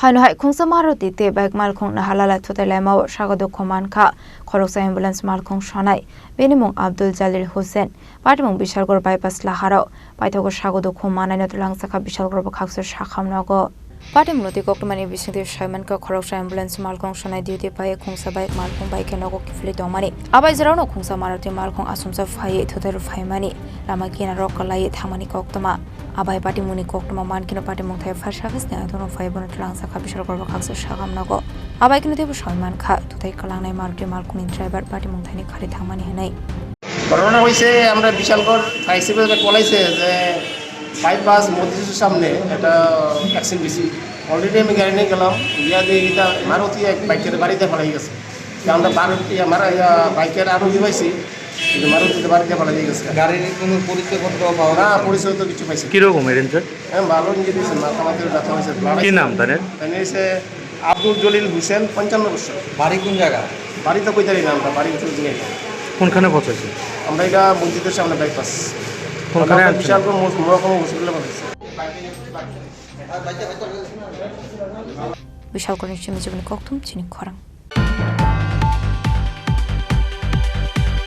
Hanu hai khungsa Maruti te bike malkhung na halala thotai lemao sagado khoman kha khoroksa ambulance malkhung sonai benimung Abdul Jalil Hussein patimung Bishalgor bypass laharao paithogo sagado khomana na tulangsa kha Bishalgor bakhaksur shakhamnago patimung loti koktumani bisingde shaiman ka khoroksa ambulance malkhung sonai duty pai khungsa bike malkhung bike nogo kifli tomani abai jarano khungsa Maruti malkhung asumsa phai thotai phaimani lama kina rokalai thamani koktuma abai patimuni koktuma mankino patimung thai fire service ne adono faibon tulangsa kha Bishalgor bakhaksur shakhamnago abai kino tebu shaiman kha thotai kalangnai Maruti malkhung driver patimung thani khari thamani henai ঘটনা হয়েছে আমরা Bishalgarh ICP বলাইছে যে bypass মসজিদের সামনে একটা accident বেশি already আমি গাড়ি নিয়ে গেলাম গিয়া দিয়ে এটা মারুতি এক বাইকের বাড়িতে ফেলাই গেছে আমরা মারুতি আমার বাইকের আরোহী পাইছি কিন্তু মারুতিতে বাড়িতে ফেলাই গেছে গাড়ির কোনো পরিচয়পত্র পাওয়া না পরিচয় তো কিছু পাইছি কিরকম এরেঞ্জার হ্যাঁ ভালো নিয়ে দিয়েছেন মাথামাতির ব্যথা হয়েছে কি নাম তাদের তাই হয়েছে আব্দুল জলিল হোসেন 55 বছর বাড়ি কোন জায়গা বাড়ি তো কইতারি নামটা বাড়ি চলে দিয়ে কোনখানে পৌঁছেছে আমরা এটা মসজিদের সামনে বাইপাস কোনখানে বিশালগড় মহকুমা হসপিটালে পাঠাইছি Bishalgor Nishimi Koktum Chini Khorang